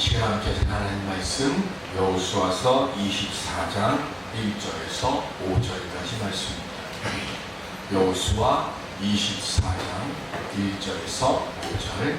시간 함께 하나님 말씀 여호수아서 24장 1절에서 5절까지 말씀입니다. 여호수아 24장 1절에서 5절.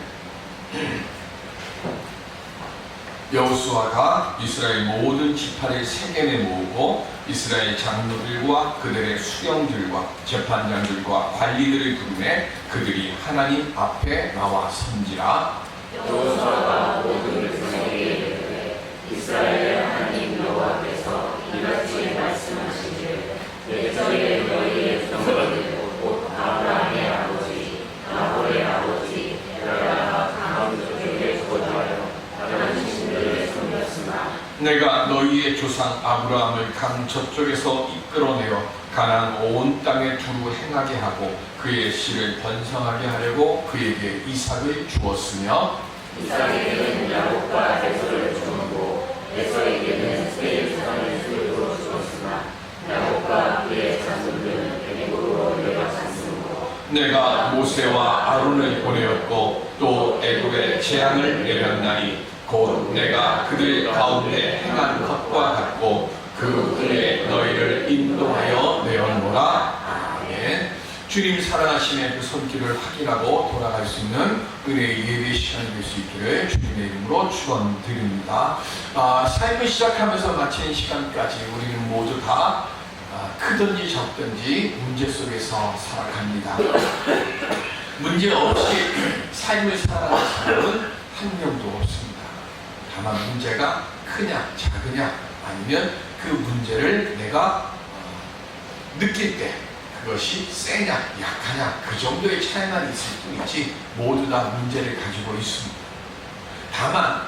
여호수아가 이스라엘 모든 지파를 세겜에 모으고 이스라엘 장로들과 그들의 수령들과 재판장들과 관리들을 부르매 그들이 하나님 앞에 나와 선지라. 여호수아가 모든 백성에게 이르되 이스라엘의 하나님 여호와께서 이같이 말씀하시기를 내전에 너희의 조상들 곧 아브라함의 아버지 나홀의 아버지 데라가 강원도에 거주하여 다른 신들을 섬겼으나 내가 너희의 조상 아브라함을 강 저쪽에서 이끌어내어 가나안 온 땅에 두루 행하게 하고 그의 씨를 번성하게 하려고 그에게 이삭을 주었으며 이삭에게는 야곱과 에서를 주었고 에서에게는 세일 산을 수로 주었으나 야곱과 그의 자손들은 애굽으로 내려갔으므로 내가 모세와 아론을 보내었고 또 애굽에 재앙을 내렸나니 곧 내가 그들 가운데 행한 것과 같고 그 후에 너희를 인도하여 내었노라. 아멘. 주님 살아나심의 그 손길을 확인하고 돌아갈 수 있는 은혜의 예배 시간이 될 수 있기를 주님의 이름으로 축원드립니다. 삶을 시작하면서 마치는 시간까지 우리는 모두 다 크든지 적든지 문제 속에서 살아갑니다. 문제 없이 삶을 살아가는 사람은 한 명도 없습니다. 다만 문제가 크냐 작으냐 아니면 그 문제를 내가 느낄 때 그것이 세냐 약하냐 그 정도의 차이만 있을 뿐이지 모두 다 문제를 가지고 있습니다. 다만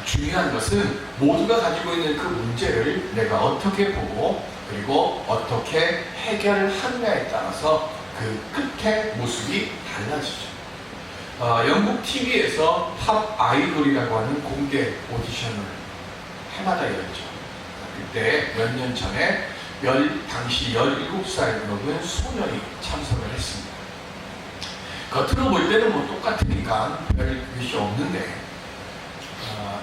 중요한 것은 모두가 가지고 있는 그 문제를 내가 어떻게 보고 그리고 어떻게 해결하느냐에 따라서 그 끝의 모습이 달라지죠. 영국 TV에서 팝 아이돌이라고 하는 공개 오디션을 해마다 열죠. 그때 몇 년 전에 당시 17살 먹은 소년이 참석을 했습니다. 겉으로 볼 때는 뭐 똑같으니까 별 뜻이 없는데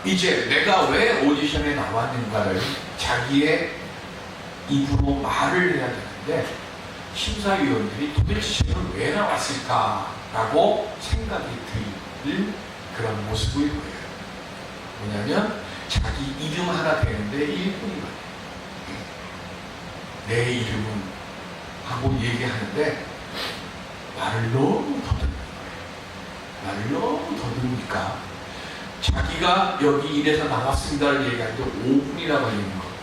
이제 내가 왜 오디션에 나왔는가를 자기의 입으로 말을 해야 되는데 심사위원들이 도대체 저는 왜 나왔을까라고 생각이 들 그런 모습을 보여요. 뭐냐면 자기 이름 하나 되는데 1분이거든요. 내 이름은 하고 얘기하는데 말을 너무 더듬는 거예요. 말을 너무 더듬으니까 자기가 여기 이래서 나왔습니다를 얘기하는데 5분이나 걸리는 거예요.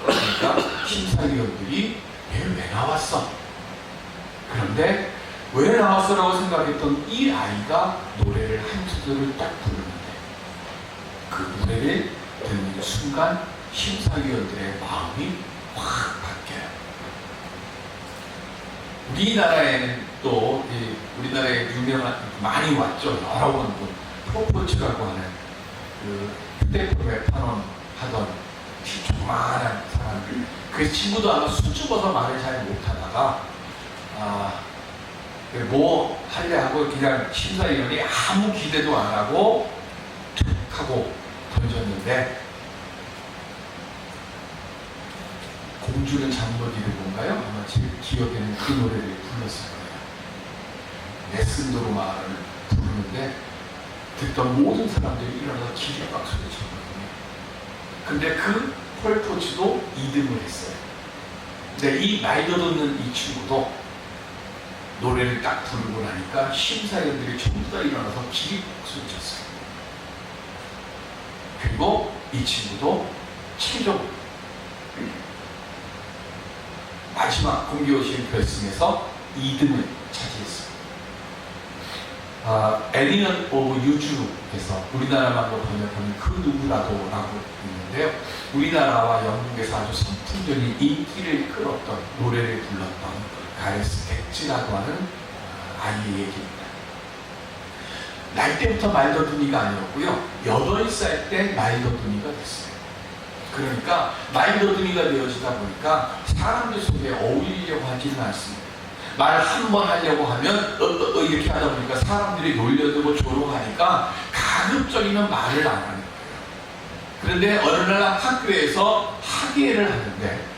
그러니까 심사위원들이 얘 왜 나왔어? 그런데 왜 나왔어라고 생각했던 이 아이가 노래를 한 소절을 딱 부르는데 그 노래를 듣는 순간 심사위원들의 마음이 확 바뀌어요. 우리나라에는 또 우리나라에 유명한 많이 왔죠. 여러 번 프로포즈라고 하는 그 휴대폰에 하던 조그마한 사람들. 그 친구도 아마 수줍어서 말을 잘 못하다가 뭐 할래 하고 그냥 심사위원이 아무 기대도 안 하고 툭 하고 던졌는데 공주는 잠못 이룰 건가요? 아마 제 기억에는 그 노래를 불렀을 거예요. 레슨도로 말을 부르는데 듣던 모든 사람들이 일어나서 기립박수를 쳤거든요. 근데 그 폴포츠도 2등을 했어요. 근데 이 나이도 듣는 이 친구도 노래를 딱 부르고 나니까 심사위원들이 전부 다 일어나서 기립박수를 쳤어요. 그리고 이 친구도 최종 마지막 공개오신 결승에서 2등을 차지했습니다. 엘리넌 오브 유주에서 우리나라말로 번역하는 그 누구라도 라고 있는데요. 우리나라와 영국에서 아주 선풍적인 인기를 끌었던 노래를 불렀던 가레스 덱즈라고 하는 아이의 얘기입니다. 날 때부터 말더듬이가 아니었고요. 8살 때 말더듬이가 됐어요. 그러니까 말더듬이가 되어지다 보니까 사람들 속에 어울리려고 하지는 않습니다. 말 한 번 하려고 하면 이렇게 하다 보니까 사람들이 놀려들고 조롱하니까 가급적이면 말을 안 하는 거예요. 그런데 어느 날 학교에서 학예를 하는데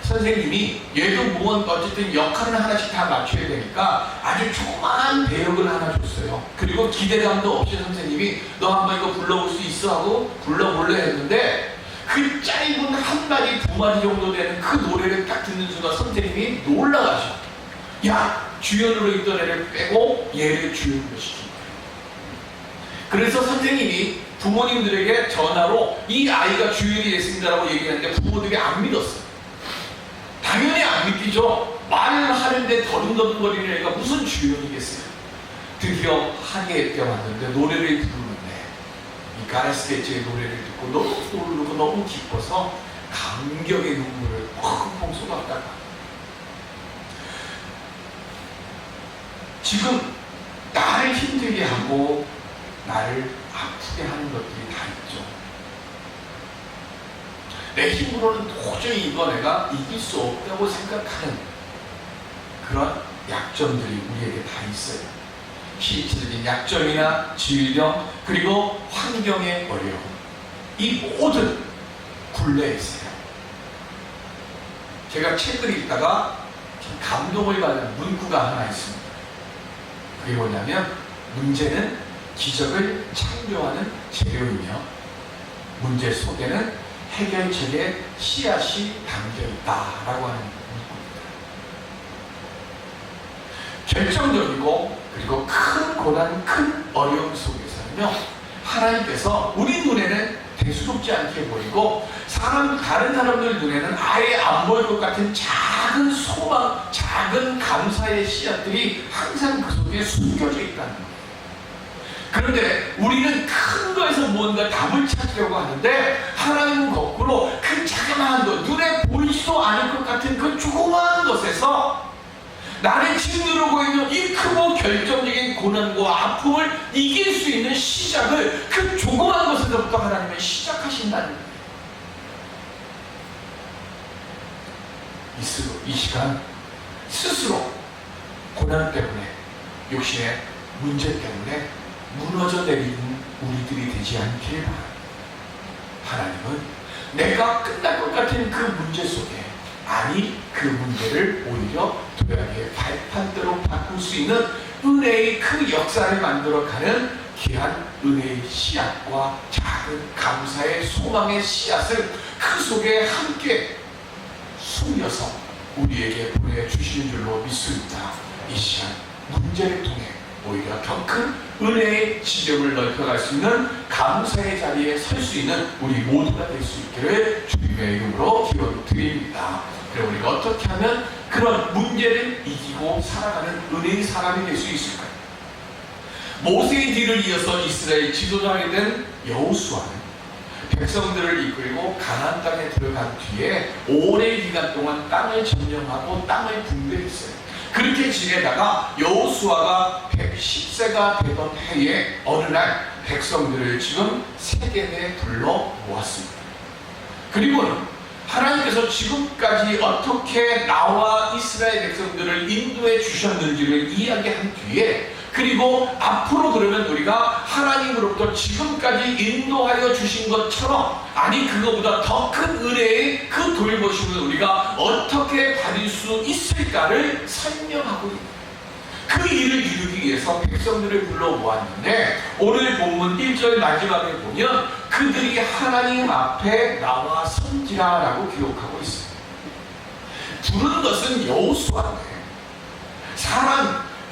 선생님이 얘도 뭐 어쨌든 역할을 하나씩 다 맞춰야 되니까 아주 조그마한 배역을 하나 줬어요. 그리고 기대감도 없이 선생님이 너 한번 이거 불러볼 수 있어? 하고 불러볼래 했는데 그 짧은 한 마디 두 마디 정도 되는 그 노래를 딱 듣는 순간 선생님이 놀라가지고 야, 주연으로 있던 애를 빼고 얘를 주연으로 시킨 거예요. 그래서 선생님이 부모님들에게 전화로 이 아이가 주연이 됐습니다라고 얘기했는데 부모들이 안 믿었어요. 당연히 안 믿기죠. 말을 하는데 더듬더듬거리는 애가 무슨 주연이겠어요. 드디어 학예에 왔는데 노래를 부르는데 이 가라스케치의 노래를 듣고 너무 떠오르고 너무 기뻐서 감격의 눈물을 펑펑 쏟았다가 지금 나를 힘들게 하고 나를 아프게 하는 것들이 다 있죠. 내 힘으로는 도저히 이거 내가 이길 수 없다고 생각하는 그런 약점들이 우리에게 다 있어요. 신체적인 약점이나 질병, 그리고 환경의 어려움, 이 모든 굴레에 있어요. 제가 책을 읽다가 감동을 받는 문구가 하나 있습니다. 그게 뭐냐면 문제는 기적을 창조하는 재료이며 문제 속에는 해결책의 씨앗이 담겨있다라고 하는 문구입니다. 결정적이고 그리고 큰 고난, 큰 어려움 속에서는요, 하나님께서 우리 눈에는 대수롭지 않게 보이고 다른 사람들 눈에는 아예 안 보일 것 같은 작은 소망, 작은 감사의 씨앗들이 항상 그 속에 숨겨져 있다는 거예요. 그런데 우리는 큰 거에서 무언가 답을 찾으려고 하는데 하나님은 거꾸로 그 자그마한 것, 눈에 보이지도 않을 것 같은 그 조그마한 것에서 나를 짓누르고 있는 이 크고 결정적인 고난과 아픔을 이길 수 있는 시작을 그 조그마한 것에서부터 하나님은 시작하신다는 거예요. 이 시간 스스로 고난 때문에, 육신의 문제 때문에 무너져 내리는 우리들이 되지 않길 바랍니다. 하나님은 내가 끝날 것 같은 그 문제 속에, 아니 그 문제를 오히려 도약의 발판대로 바꿀 수 있는 은혜의 그 역사를 만들어가는 귀한 은혜의 씨앗과 작은 감사의 소망의 씨앗을 그 속에 함께 숨겨서 우리에게 보내주시는 줄로 믿습니다. 이 시간 문제를 통해 오히려 더 큰 은혜의 지점을 넓혀갈 수 있는 감사의 자리에 설 수 있는 우리 모두가 될 수 있기를 주님의 이름으로 기원드립니다. 그리고 우리가 어떻게 하면 그런 문제를 이기고 살아가는 은혜의 사람이 될 수 있을까요? 모세의 뒤를 이어서 이스라엘 지도자가 된 여호수아는 백성들을 이끌고 가나안 땅에 들어간 뒤에 오랜 기간 동안 땅을 점령하고 땅을 분배했어요. 그렇게 지내다가 여호수아가 110세가 되던 해에 어느 날 백성들을 지금 세겜에 불러 모았습니다. 그리고는 하나님께서 지금까지 어떻게 나와 이스라엘 백성들을 인도해 주셨는지를 이야기한 뒤에, 그리고 앞으로 그러면 우리가 하나님으로부터 지금까지 인도하여 주신 것처럼, 아니 그거보다 더 큰 은혜의 그 돌보심을 우리가 어떻게 받을 수 있을까를 설명하고 있습니다. 그 일을 이루기 위해서 백성들을 불러 모았는데 오늘 본문 1절 마지막에 보면 그들이 하나님 앞에 나와 선지라라고 기록하고 있습니다. 부른 것은 여호수아인데,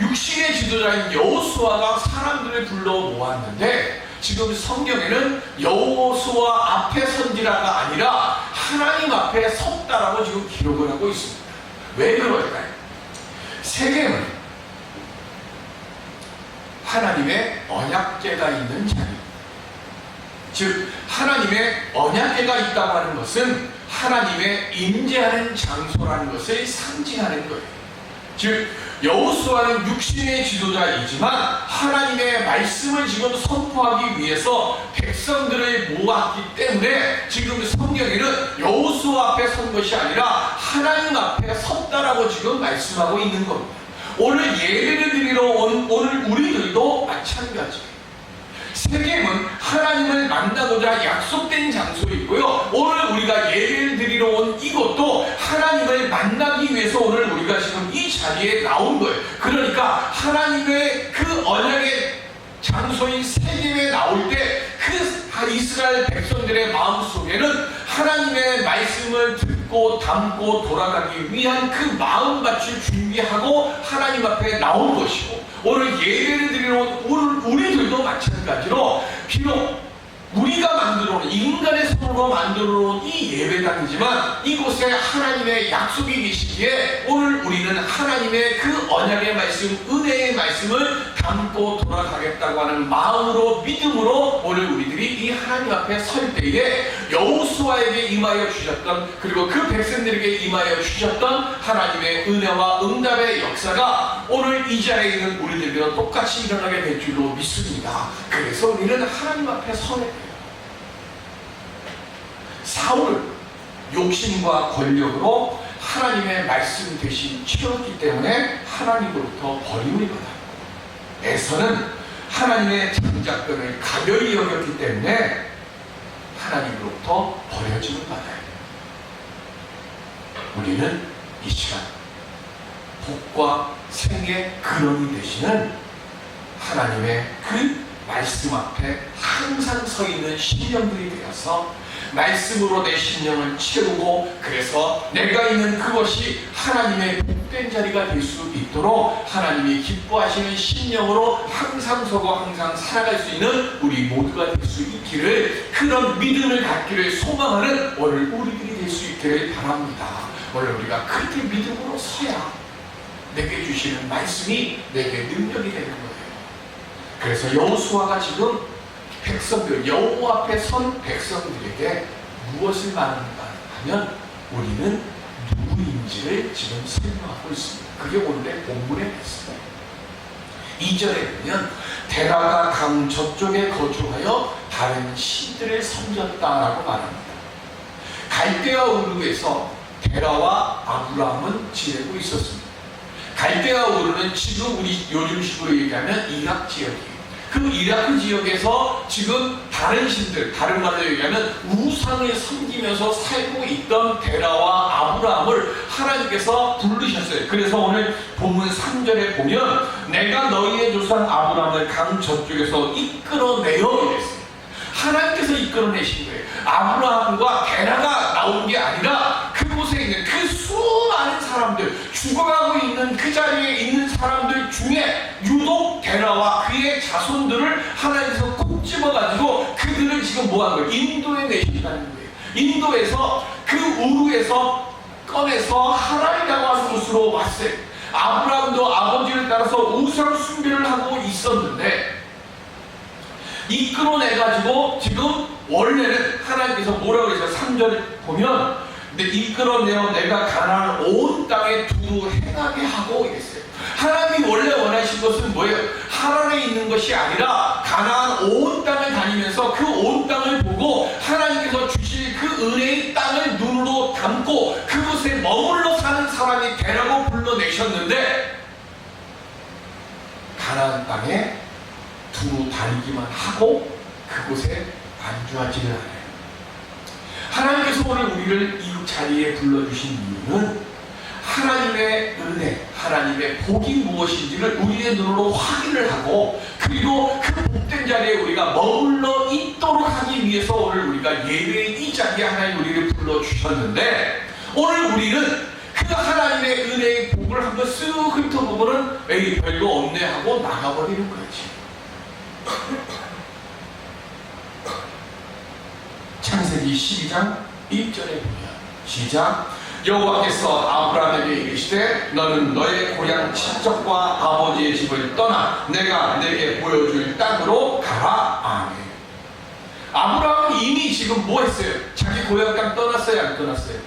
육신의 지도자인 여호수아가 사람들을 불러 모았는데 지금 성경에는 여호수아 앞에 선지라가 아니라 하나님 앞에 섰다라고 지금 기록을 하고 있습니다. 왜 그럴까요? 세겜은 하나님의 언약궤가 있는 자리입니다. 즉 하나님의 언약궤가 있다고 하는 것은 하나님의 임재하는 장소라는 것을 상징하는 거예요. 즉 여호수아는 육신의 지도자이지만 하나님의 말씀을 지금 선포하기 위해서 백성들을 모았기 때문에 지금 성경에는 여호수아 앞에 선 것이 아니라 하나님 앞에 섰다라고 지금 말씀하고 있는 겁니다. 오늘 예배를 드리러 온 오늘 우리들도 마찬가지예요. 세겜은 하나님을 만나고자 약속된 장소이고요. 오늘 우리가 예배를 드리러 온 이곳도 하나님을 만나기 위해서 오늘 우리가 지금 이 자리에 나온 거예요. 그러니까 하나님의 그 언약의 장소인 세겜에 나올 때 그 이스라엘 백성들의 마음속에는 하나님의 말씀을 듣고 담고 돌아가기 위한 그 마음밭을 준비하고 하나님 앞에 나온 것이고, 오늘 예배를 드리러 온 오늘 우리들도 마찬가지로 비록 우리가 만들어 놓은 인간의 손으로 만들어 놓은 이 예배당이지만 이곳에 하나님의 약속이 계시기에 오늘 우리는 하나님의 그 언약의 말씀, 은혜의 말씀을 담고 돌아가겠다고 하는 마음으로, 믿음으로 오늘 우리들이 이 하나님 앞에 설 때에 여호수아에게 임하여 주셨던, 그리고 그 백성들에게 임하여 주셨던 하나님의 은혜와 응답의 역사가 오늘 이 자리에 있는 우리들과 똑같이 일어나게 될 줄로 믿습니다. 그래서 우리는 하나님 앞에 서야 돼요. 사울은 욕심과 권력으로 하나님의 말씀 대신 치렀기 때문에 하나님으로부터 버림을 받았고, 에서는 하나님의 장작권을 가벼이 여겼기 때문에 하나님으로부터 버려짐을 받아요. 우리는 이 시간 복과 생의 근원이 되시는 하나님의 그 말씀 앞에 항상 서 있는 심령들이 되어서 말씀으로 내 심령을 채우고, 그래서 내가 있는 그것이 하나님의 복된 자리가 될 수 있도록 하나님이 기뻐하시는 심령으로 항상 서고 항상 살아갈 수 있는 우리 모두가 될 수 있기를, 그런 믿음을 갖기를 소망하는 오늘 우리들이 될 수 있기를 바랍니다. 오늘 우리가 그렇게 믿음으로 서야 내게 주시는 말씀이 내게 능력이 되는 거예요. 그래서 여호수아가 지금 백성들, 여호와 앞에 선 백성들에게 무엇을 말하는가 하면 우리는 누구인지를 지금 설명하고 있습니다. 그게 오늘의 본문의 말씀입니다. 2절에 보면 데라가 강 저쪽에 거주하여 다른 신들을 섬겼다라고 말합니다. 갈대아 우르에서 데라와 아브라함은 지내고 있었습니다. 갈대아 우르는 지금 우리 요즘식으로 얘기하면 이락 지역이에요. 그 이라크 지역에서 지금 다른 신들, 다른 말로 얘기하면 우상을 섬기면서 살고 있던 데라와 아브라함을 하나님께서 부르셨어요. 그래서 오늘 본문 3절에 보면 내가 너희의 조상 아브라함을 강 저쪽에서 이끌어내어 이랬어요. 하나님께서 이끌어내신 거예요. 아브라함과 데라가 나온 게 아니라 그곳에 있는 그 수많은 사람들, 죽어가고 있는 그 자리에 있는 사람들 중에 유독 데라와 그의 자손들을 하나님께서 꼭 집어가지고 그들을 지금 뭐한 거예요? 인도에 내신다는 거예요. 인도에서 그 우르에서 꺼내서 하란이라고 하는 곳으로 왔어요. 아브라함도 아버지를 따라서 우상 숭배를 하고 있었는데 이끌어내가지고 지금 원래는 하나님께서 뭐라고 그러세요? 3절 보면 근데 이끌어내어 내가 가나안 온 땅에 두루 행하게 하고 이랬어요. 하나님이 원래 원하신 것은 뭐예요? 하란에 있는 것이 아니라 가나안 온 땅을 다니면서 그 온 땅을 보고 하나님께서 주실 그 은혜의 땅을 눈으로 담고 그곳에 머물러 사는 사람이 되라고 불러내셨는데 가나안 땅에 두루 다니기만 하고 그곳에 안주하지는 않아요. 하나님께서 오늘 우리를 이 자리에 불러주신 이유는 하나님의 은혜, 하나님의 복이 무엇인지를 우리의 눈으로 확인을 하고 그리고 그 복된 자리에 우리가 머물러 있도록 하기 위해서 오늘 우리가 예배의 이 자리에 하나님 우리를 불러주셨는데 오늘 우리는 그 하나님의 은혜의 복을 한번 쓱 훑어보고는 에이 별거 없네 하고 나가버리는 거지. 창세기 12장 1절에 보면 시작. 여호와께서 아브라함에게 이르시되 너는 너의 고향 친척과 아버지의 집을 떠나 내가 내게 보여줄 땅으로 가라. 아멘. 아브라함은 이미 지금 뭐 했어요? 자기 고향 땅 떠났어요? 안 떠났어요?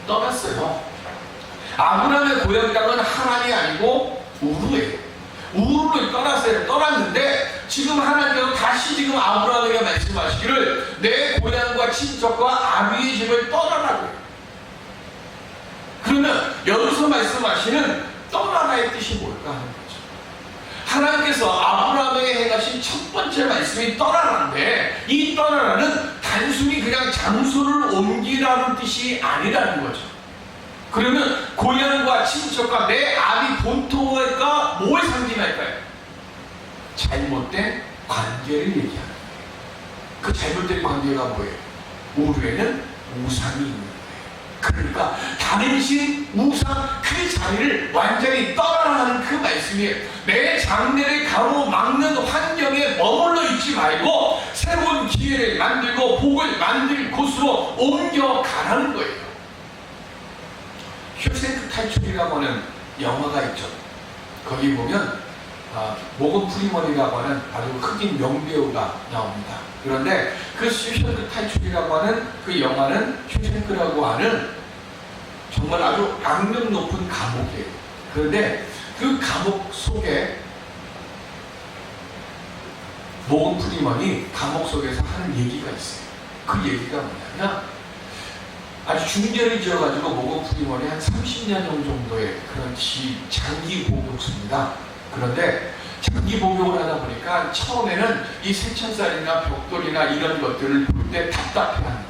떠났어요. 아브라함의 고향 땅은 하란이 아니고 우르예요. 우르를 떠났어요. 떠났는데 지금 하나님께서 다시 지금 아브라함에게 말씀하시기를 내 고향과 친척과 아비의 집을 떠나라고요. 그러면 여기서 말씀하시는 떠나라의 뜻이 뭘까 하는 거죠. 하나님께서 아브라함에게 행하신 얘기하신 첫 번째 말씀이 떠나라인데, 이 떠나라는 단순히 그냥 장소를 옮기라는 뜻이 아니라는 거죠. 그러면 고향과 친척과 내 아비 본토가 뭘 상징할까요? 잘못된 관계를 얘기하는 거예요. 그 잘못된 관계가 뭐예요? 우리에는 우상이 있는 거예요. 그러니까 다른 신, 우상 그 자리를 완전히 떠나라는 그 말씀이에요. 내 장래를 가로막는 환경에 머물러 있지 말고 새로운 기회를 만들고 복을 만들 곳으로 옮겨가라는 거예요. 쇼생크 탈출이라고 하는 영화가 있죠. 거기 보면 모건 프리먼이라고 하는 아주 흑인 명배우가 나옵니다. 그런데 그 쇼생크 탈출이라고 하는 그 영화는 쇼생크라고 하는 정말 아주 악명 높은 감옥이에요. 그런데 그 감옥 속에 모건 프리먼이 감옥 속에서 하는 얘기가 있어요. 그 얘기가 뭐냐면, 아주 중년을 지어가지고 모건 프리먼이 한 30년 정도의 그런 장기 복역수입니다. 그런데 장기 복역을 하다 보니까 처음에는 이 새천살이나 벽돌이나 이런 것들을 볼 때 답답해하는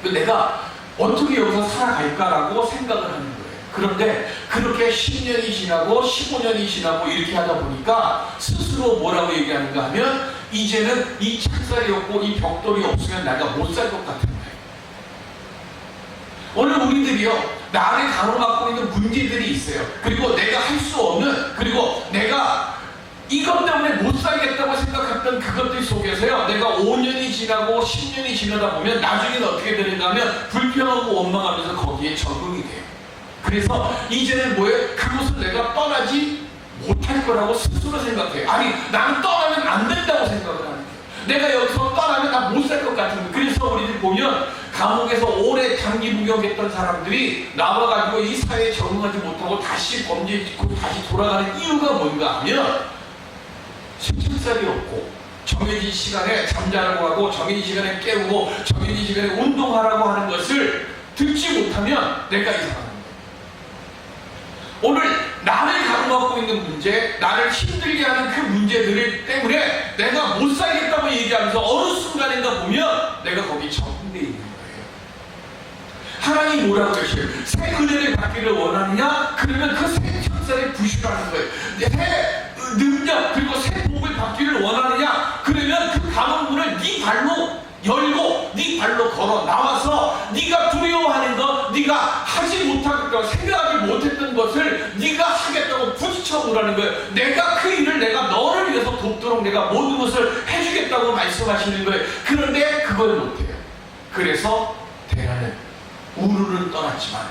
거예요. 내가 어떻게 여기서 살아갈까라고 생각을 하는 거예요. 그런데 그렇게 10년이 지나고 15년이 지나고 이렇게 하다 보니까 스스로 뭐라고 얘기하는가 하면, 이제는 이 창살이 없고 이 벽돌이 없으면 내가 못 살 것 같은 거예요. 오늘 우리들이요, 나를 가로막고 있는 문제들이 있어요. 그리고 내가 할 수 없는, 그리고 내가 이것 때문에 못 살겠다고 생각했던 그것들 속에서요, 내가 5년이 지나고 10년이 지나다 보면 나중에는 어떻게 되는가 하면 불편하고 원망하면서 거기에 적응이 돼요. 그래서 이제는 뭐예요? 그곳을 내가 떠나지 못할 거라고 스스로 생각해요. 아니, 나는 떠나면 안 된다고 생각을 하는 거예요. 내가 여기서 떠나면 나 못 살 것 같은 거예요. 그래서 우리들 보면 감옥에서 오래 장기 복역했던 사람들이 나와가지고 이 사회에 적응하지 못하고 다시 범죄 짓고 다시 돌아가는 이유가 뭔가 하면, 새침살이 없고 정해진 시간에 잠자라고 하고 정해진 시간에 깨우고 정해진 시간에 운동하라고 하는 것을 듣지 못하면 내가 이상한 거예요. 오늘 나를 가로막고 있는 문제, 나를 힘들게 하는 그 문제들 때문에 내가 못 살겠다고 얘기하면서 어느 순간인가 보면 내가 거기 적응되어 있는 거예요. 하나님이 뭐라고 하시요? 새 은혜를 받기를 원하느냐? 그러면 그 새 천사를 부시라는 거예요. 새 능력 그리고 새 복을 받기를 원하느냐? 그러면 그 감옥문을 네 발로 열고 네 발로 걸어 나와서 네가 두려워하는 것, 네가 하지 못하겠다고 생각하지 못했던 것을 네가 하겠다고 부딪혀 보라는 거예요. 내가 그 일을 내가 너를 위해서 돕도록 내가 모든 것을 해주겠다고 말씀하시는 거예요. 그런데 그걸 못해요. 그래서 대라는 우르를 떠났지만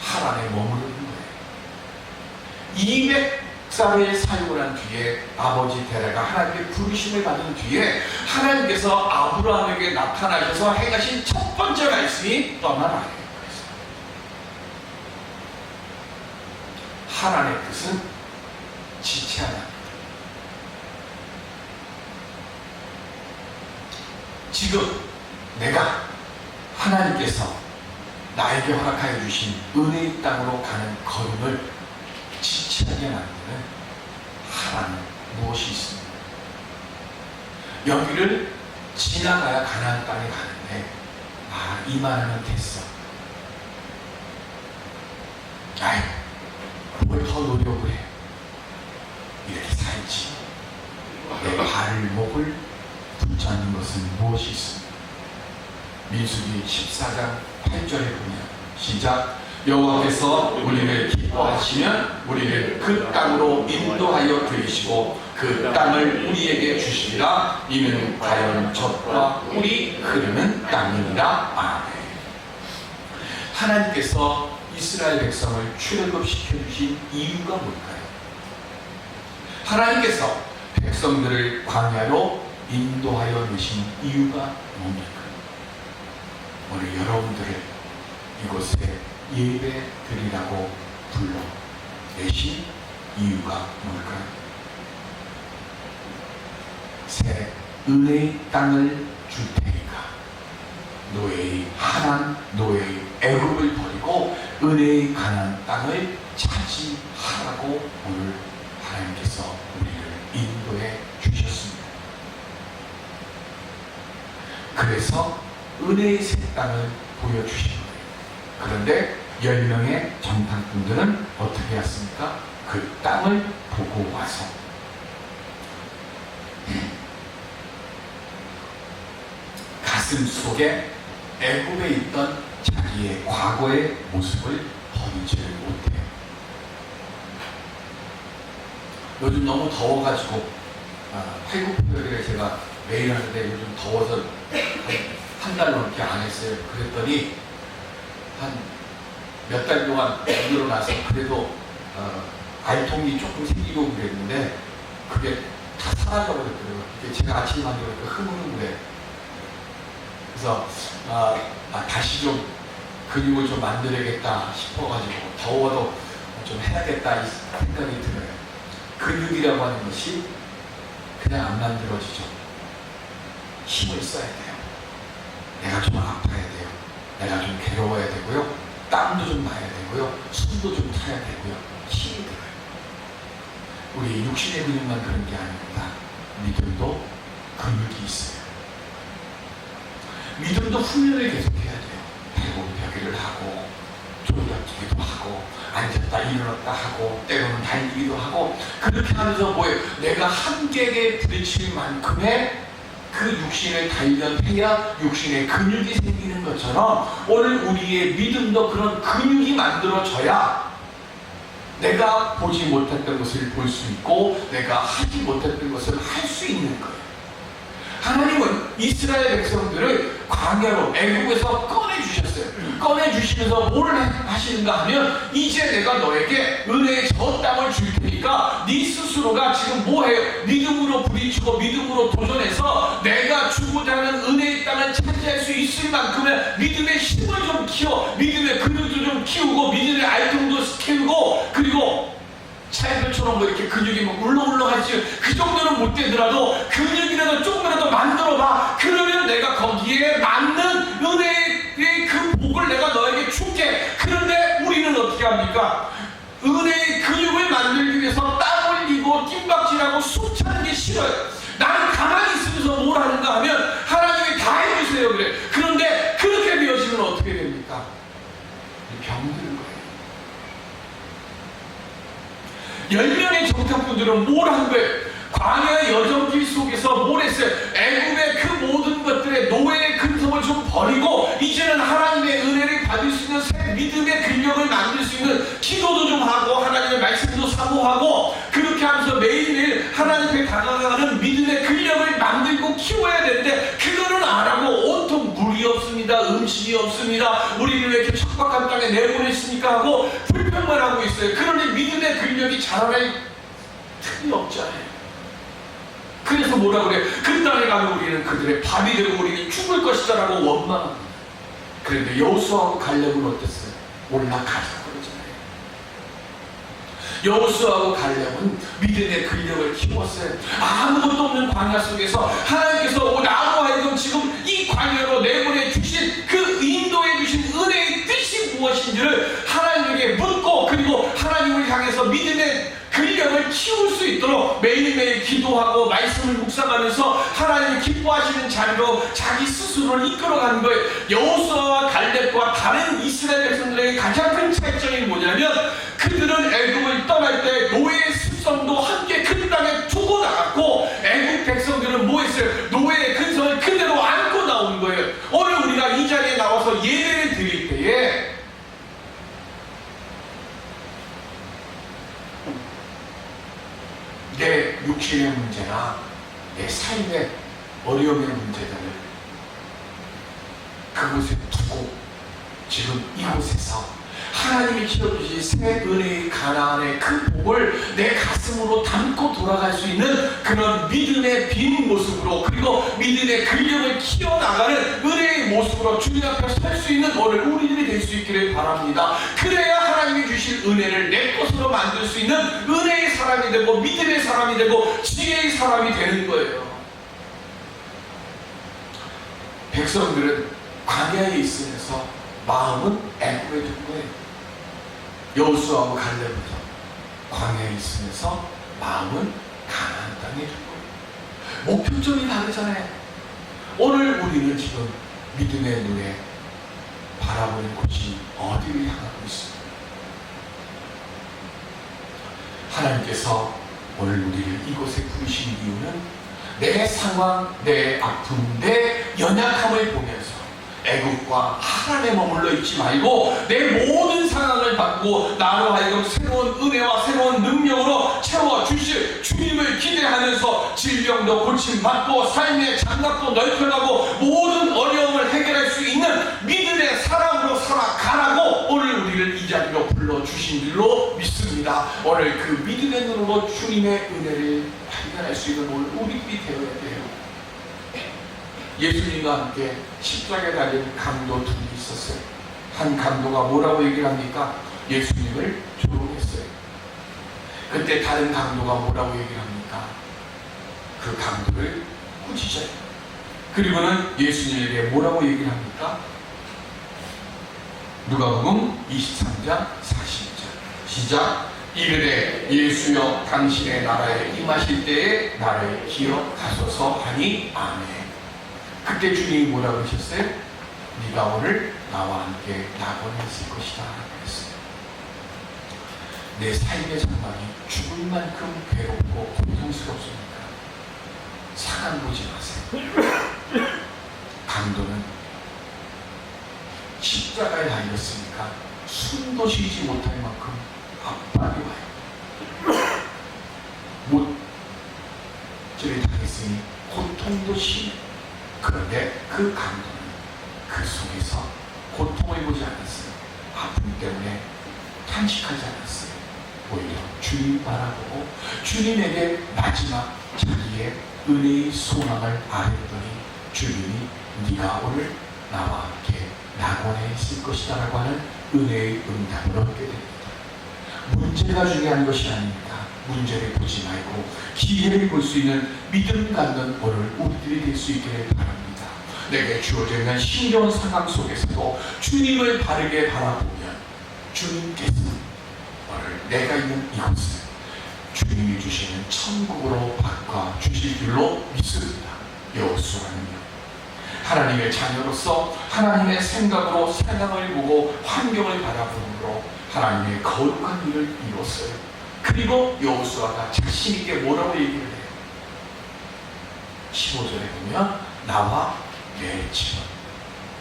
하란에 머무르는 거예요. 200살을 사용을 한 뒤에 아버지 데라가 하나님의 부르심을 받은 뒤에 하나님께서 아브라함에게 나타나셔서 행하신 첫 번째 말씀이 떠나라예요. 하나님의 뜻은 지체하다. 지금 내가 하나님께서 나에게 허락하여 주신 은혜의 땅으로 가는 걸음을 지체하게 만드는 하나는 무엇이 있습니까? 여기를 지나가야 가나안 땅에 가는데, 이만하면 됐어. 뭘 더 노력을 해. 이렇게 살지. 내 발목을 붙잡는 것은 무엇이 있습니까? 민수기 14장 8절에 보면 시작. 여호와께서 우리를 기뻐하시면 우리를 그 땅으로 인도하여 들이시고 그 땅을 우리에게 주시리라. 이는 과연 젖과 꿀이 흐르는 땅이니라. 아멘. 하나님께서 이스라엘 백성을 출애굽시켜 주신 이유가 뭘까요? 하나님께서 백성들을 광야로 인도하여 주신 이유가 뭡니까? 오늘 여러분들을 이곳에 예배 드리라고 불러내신 이유가 뭘까요? 새 은혜의 땅을 줄 테니까 노예의 하나님, 노예의 애굽을 버리고 은혜의 가나안 땅을 차지하라고 오늘 하나님께서 우리를 인도해 그래서 은혜의 새 땅을 보여주신 거예요. 그런데 10명의 정탐꾼들은 어떻게 했습니까? 그 땅을 보고 와서 가슴 속에 애굽에 있던 자기의 과거의 모습을 버리지를 못해요. 요즘 너무 더워가지고 팔굽혀펴기를 제가 매일 하는데 요즘 더워서 한 달 넘게 안 했어요. 그랬더니 한 몇 달 동안 만들어 나서 그래도 알통이 조금 생기고 그랬는데 그게 다 사라져 버렸더라고요. 제가 아침에 만들어니까 흐물흐물해. 그래서 다시 좀 근육을 좀 만들어야겠다 싶어가지고 더워도 좀 해야겠다 이 생각이 들어요. 근육이라고 하는 것이 그냥 안 만들어지죠. 힘을 써야 돼요. 내가 좀 아파야 돼요. 내가 좀 괴로워야 되고요. 땀도 좀 나야 되고요. 숨도 좀 타야 되고요. 힘이 들어요. 우리 육신의 근육만 그런 게 아닙니다. 믿음도 근육이 있어요. 믿음도 훈련을 계속해야 돼요. 팔굽혀펴기를 하고 조작기도 하고 앉았다 일어났다 하고 때로는 달리기도 하고 그렇게 하면서 뭐예요? 내가 한계에 부딪힐 만큼의 그 육신을 단련해야 육신의 근육이 생기는 것처럼 오늘 우리의 믿음도 그런 근육이 만들어져야 내가 보지 못했던 것을 볼 수 있고 내가 하지 못했던 것을 할 수 있는 거예요. 하나님은 이스라엘 백성들을 광야로 애국에서 꺼내주셨어요. 꺼내주시면서 뭘 하시는가 하면 이제 내가 너에게 은혜의 저 땅을 줄 테니까 네 스스로가 지금 뭐해요? 믿음으로 부딪히고 믿음으로 도전해서 내가 주고자 하는 은혜의 땅을 차지할 수 있을 만큼의 믿음의 힘을 좀 키워 믿음의 근육도 좀 키우고 믿음의 알통도 키우고 그리고 차이들처럼 뭐 이렇게 근육이 막 울렁울렁하지 그 정도는 못 되더라도 근육이라도 조금이라도 만들어봐. 그러면 내가 거기에 맞는 은혜의 그 복을 내가 너에게 줄게. 그런데 우리는 어떻게 합니까? 은혜의 근육을 만들기 위해서 땀 흘리고 뜀박질하고 숨 차는 게 싫어요. 나는 가만히 있으면서 뭘 하는가 하면 하나님이 다 해주세요 그래. 그런데 그렇게 되어지면 어떻게 됩니까? 병드는 거예요. 10명의 정탐꾼들은 뭘 한 거예요? 광야의 여정길 속에서 뭘 했어요? 애굽의 그 모든 것들의 노예의 근성을 좀 버리고 이제는 하나님의 은혜를 받을 수 있는 새 믿음의 근력을 만들 수 있는 기도도 좀 하고 하나님의 말씀도 사모하고 그렇게 하면서 매일매일 하나님 앞에 다가가는 믿음의 근력을 만들고 키워야 되는데 그거는 안 하고 온통 물이 없습니다. 음식이 없습니다. 우리를 왜 이렇게 척박한 땅에 내보냈습니까 하고 불평만 하고 있어요. 그러니 믿음의 근력이 자라날 틈이 없잖아요. 그래서 뭐라 그래? 그 땅에 가면 우리는 그들의 밥이 되고 우리는 죽을 것이다 라고 원망합니다. 그런데 여호수아하고 갈렙은 어땠어요? 올라가자고 그러잖아요. 여호수아하고 갈렙은 믿음의 근력을 키웠어요. 아무것도 없는 광야 속에서 하나님께서 나로 하여금 지금 이 광야로 내보내 주신 그 인도해 주신 은혜의 뜻이 무엇인지를 하나님에게 묻고 그리고 하나님을 향해서 믿음의 근력을 키울 수 있도록 매일매일 기도하고 말씀을 묵상하면서 하나님이 기뻐하시는 자리로 자기 스스로를 이끌어가는 거예요. 여호수아와 갈렙과 다른 이스라엘 백성들에게 가장 큰 차이점이 뭐냐면 그들은 애굽을 떠날 때 노예의 습성도 함께 그 땅에 두고 나갔고 애굽 백성들은 뭐 했어요? 노예의 근성을 그대로 안고 나온 거예요. 오늘 우리가 이 자리에 나와서 예배를 드릴 때에 내 육신의 문제나 내 삶의 어려움의 문제들을 그곳에 두고 지금 이곳에서 하나님이 키워주신 새 은혜의 가나안의 그 복을 내 가슴으로 담고 돌아갈 수 있는 그런 믿음의 빈 모습으로 그리고 믿음의 근력을 키워나가는 은혜의 모습으로 주님 앞에 설 수 있는 오늘 우리들이 될 수 있기를 바랍니다. 그래야 하나님이 주신 은혜를 내 것으로 만들 수 있는 은혜의 사람이 되고 믿음의 사람이 되고 지혜의 사람이 되는 거예요. 백성들은 광야에 있으면서 마음은 애굽에 둔 거예요. 여호수아하고 갈렙부터 광야에 있으면서 마음은 가나안 땅에 둔 거예요. 목표점이 다르잖아요. 오늘 우리는 지금 믿음의 눈에 바라보는 곳이 어디를 향하고 있습니까? 하나님께서 오늘 우리를 이곳에 부르신 이유는 내 상황, 내 아픔, 내 연약함을 보면서 애국과 하나님에 머물러 있지 말고 내 모든 상황을 바꾸고 나로 하여금 새로운 은혜와 새로운 능력으로 채워주실 주님을 기대하면서 질병도 고침받고 삶의 장막도 넓혀가고 모든 어려움을 해결할 수 있는 믿음의 사람으로 살아가라고 오늘 우리를 이 자리로 불러주신 줄로 믿습니다. 오늘 그 믿음의 눈으로 주님의 은혜를 발견할 수 있는 오늘 우리들이 되어야 돼요. 예수님과 함께 십자가에 달린 강도 둘이 있었어요. 한 강도가 뭐라고 얘기를 합니까? 예수님을 조롱했어요. 그때 다른 강도가 뭐라고 얘기를 합니까? 그 강도를 꾸짖어요. 그리고는 예수님에게 뭐라고 얘기를 합니까? 누가복음 23장 40절 시작. 이르되 예수여 당신의 나라에 임하실 때에 나를 기억하소서 하니 아멘. 그때 주님이 뭐라고 하셨어요? 네가 오늘 나와 함께 낙원에 있을 것이다 그랬어요. 내 삶의 장막이 죽을 만큼 괴롭고 고통스럽습니까? 상한 보지 마세요. 강도는 십자가에 달렸으니까 숨도 쉬지 못할 만큼 압박이 와요. 못절이 당했으니 고통도 심해. 그런데 그 강도는 그 속에서 고통을 보지 않았어요. 아픔 때문에 탄식하지 않았어요. 오히려 주님 바라보고 주님에게 마지막 자기의 은혜의 소망을 아뢰더니 주님이 네가 오늘 나와 함께 낙원에 있을 것이다 라고 하는 은혜의 응답을 얻게 됩니다. 문제가 중요한 것이 아닙니다. 문제를 보지 말고 기회를 볼 수 있는 믿음 갖는 오늘 우리들이 될 수 있기를 바랍니다. 내게 주어져 있는 신겨운 상황 속에서도 주님을 바르게 바라보면 주님께서 오늘 내가 있는 이곳을 주님이 주시는 천국으로 바꿔 주실 줄로 믿습니다. 여호수아는요, 하나님의 자녀로서 하나님의 생각으로 세상을 보고 환경을 바라보므로 하나님의 거룩한 일을 이뤘어요. 그리고 여호수아가 자신 있게 뭐라고 얘기를 해요? 15절에 보면 나와 내 집은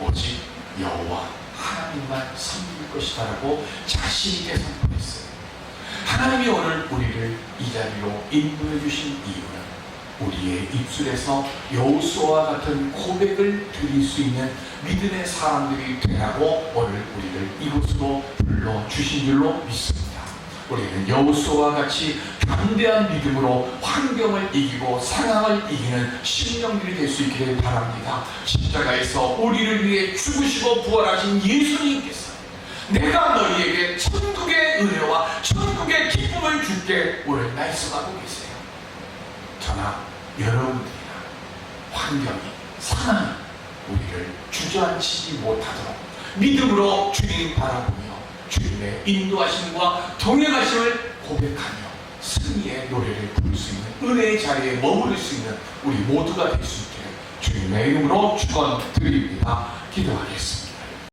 오직 여호와 하나님만 섬길 것이다 라고 자신 있게 선포했어요. 하나님이 오늘 우리를 이 자리로 인도해 주신 이유는 우리의 입술에서 여호수아와 같은 고백을 드릴 수 있는 믿음의 사람들이 되라고 오늘 우리를 이곳으로 불러주신 줄로 믿습니다. 우리는 여호수아와 같이 담대한 믿음으로 환경을 이기고 상황을 이기는 심령들이 될 수 있기를 바랍니다. 십자가에서 우리를 위해 죽으시고 부활하신 예수님께서 내가 너희에게 천국의 은혜와 천국의 기쁨을 줄게 오늘 말씀하고 계세요. 저나 여러분들이나 환경이 상황이 우리를 주저앉히지 못하도록 믿음으로 주님 바라보며 주님의 인도하심과 동행하심을 고백하며 승리의 노래를 부를 수 있는 은혜의 자리에 머무를 수 있는 우리 모두가 될 수 있게 주님의 이름으로 축원드립니다. 기도하겠습니다.